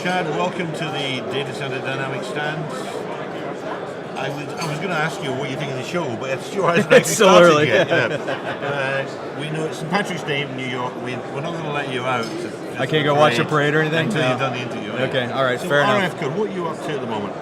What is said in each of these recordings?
Chad, welcome to the DatacenterDynamics stand. I was going to ask you what you think of the show, but it's sure hasn't actually started early. yet. We know it's St. Patrick's Day in New York. We're not going to let you out. I can't go watch a parade or anything? Until you've done the interview. Right? Okay, all right, so fair RF enough. Code, what are you up to at the moment?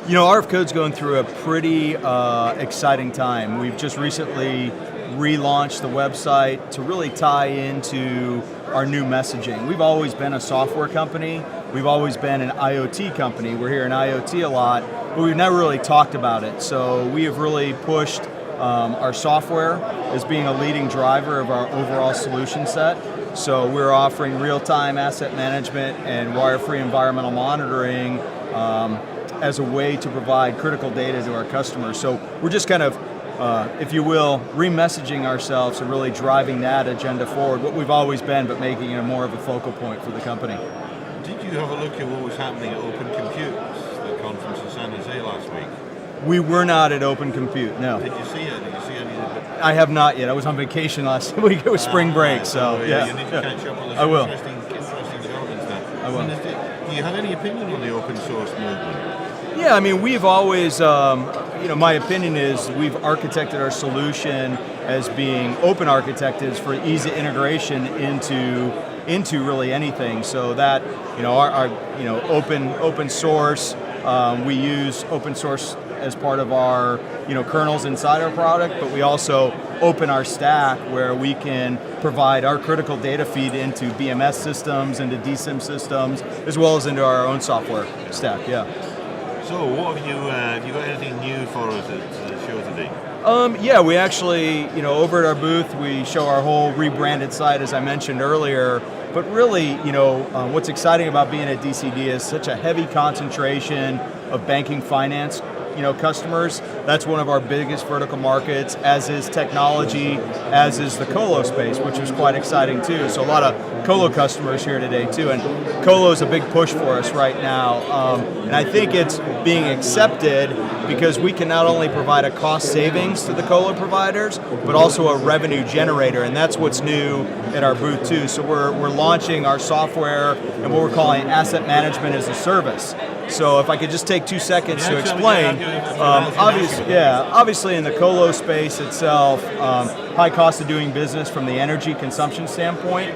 You know, RF Code's going through a pretty exciting time. We've just recently relaunched the website to really tie into our new messaging. We've always been a software company. We've always been an IoT company. We're here in IoT a lot, but we've never really talked about it. So we have really pushed our software as being a leading driver of our overall solution set. So we're offering real-time asset management and wire-free environmental monitoring as a way to provide critical data to our customers. So we're just kind of, if you will, re-messaging ourselves and really driving that agenda forward, what we've always been, but making it more of a focal point for the company. Did you have a look at what was happening at Open Compute, the conference in San Jose last week? We were not at Open Compute, no. Did you see it? Did you see any of it? I have not yet. I was on vacation last week. It was spring break, so yeah. You need to catch up on this I will. interesting developments there. I will. Do you have any opinion on the open source movement? Yeah, I mean, we've always, my opinion is we've architected our solution as being open architected for easy integration into really anything. So that, our open source, we use open source as part of our kernels inside our product, but we also open our stack where we can provide our critical data feed into BMS systems, into DSIM systems, as well as into our own software stack, yeah. So what have you got anything new for us at the show today? Yeah, we actually, over at our booth, we show our whole rebranded site, as I mentioned earlier. But really, what's exciting about being at DCD is such a heavy concentration of banking finance, customers. That's one of our biggest vertical markets, as is technology, as is the colo space, which was quite exciting too. So a lot of colo customers here today too, and colo is a big push for us right now. And I think it's being accepted because we can not only provide a cost savings to the colo providers, but also a revenue generator, and that's what's new at our booth too. So we're launching our software and what we're calling asset management as a service. So if I could just take 2 seconds to explain, obviously in the colo space itself, high cost of doing business from the energy consumption standpoint.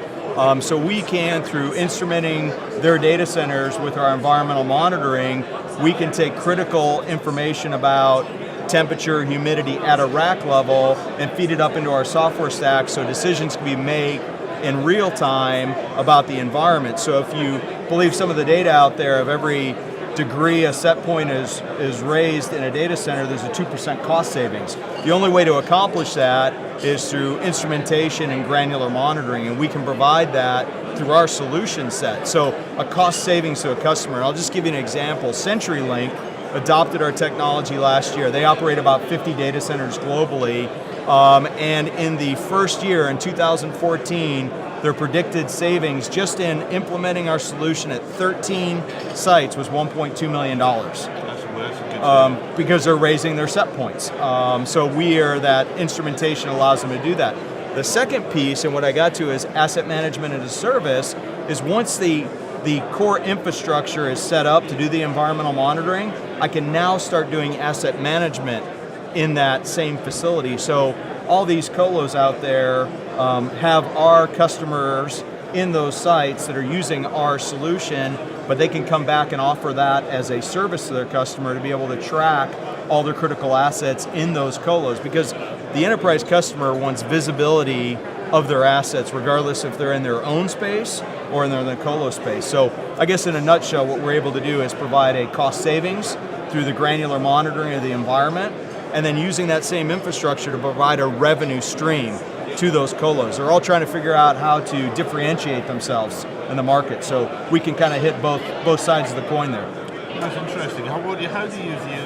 So we can, through instrumenting their data centers with our environmental monitoring, we can take critical information about temperature, humidity at a rack level and feed it up into our software stack so decisions can be made in real time about the environment. So if you believe some of the data out there of every degree a set point is raised in a data center, there's a 2% cost savings. The only way to accomplish that is through instrumentation and granular monitoring, and we can provide that through our solution set. So a cost savings to a customer. I'll just give you an example. CenturyLink adopted our technology last year. They operate about 50 data centers globally, and in the first year, in 2014, their predicted savings just in implementing our solution at 13 sites was $1.2 million. Because they're raising their set points. So that instrumentation allows them to do that. The second piece, and what I got to is asset management as a service, is once the core infrastructure is set up to do the environmental monitoring, I can now start doing asset management in that same facility. So all these colos out there have our customers in those sites that are using our solution, but they can come back and offer that as a service to their customer to be able to track all their critical assets in those colos, because the enterprise customer wants visibility of their assets regardless if they're in their own space or in the colo space. So I guess in a nutshell, what we're able to do is provide a cost savings through the granular monitoring of the environment, and then using that same infrastructure to provide a revenue stream to those colos. They're all trying to figure out how to differentiate themselves in the market, so we can kind of hit both sides of the coin there. That's interesting. How do you view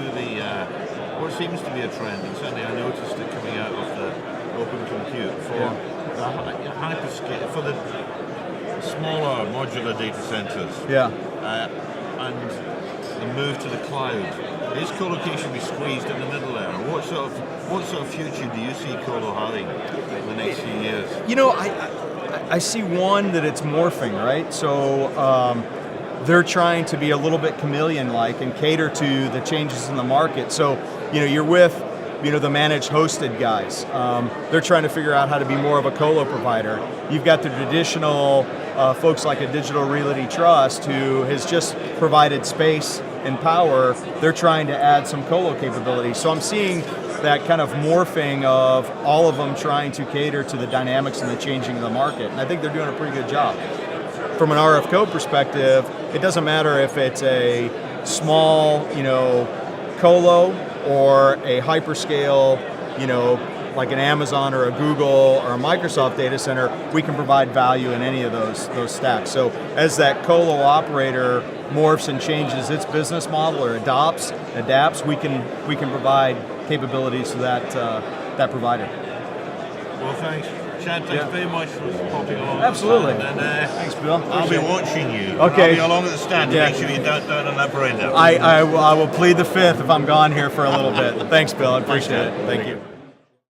what seems to be a trend, and certainly I noticed it coming out of the Open Compute for the hyperscale, for the smaller modular data centers, and the move to the cloud. Is colocation be squeezed in the middle there? What sort of future do you see colo having in the next few years? I see one that it's morphing, right? So they're trying to be a little bit chameleon-like and cater to the changes in the market. So, you're with, the managed hosted guys. They're trying to figure out how to be more of a colo provider. You've got the traditional folks like a Digital Realty Trust who has just provided space and power. They're trying to add some colo capability. So I'm seeing that kind of morphing of all of them trying to cater to the dynamics and the changing of the market. And I think they're doing a pretty good job. From an RFCO perspective, it doesn't matter if it's a small, colo or a hyperscale, like an Amazon or a Google or a Microsoft data center, we can provide value in any of those stacks. So as that colo operator morphs and changes its business model or adapts, we can provide capabilities to that provider. Well, thanks. Chad, thanks very much for popping along. Absolutely. And, thanks, Bill. I'll be watching you. Okay. I'll be along at the stand to make sure you don't on that brain now. I will plead the fifth if I'm gone here for a little bit. Thanks, Bill. I appreciate it. Thank you.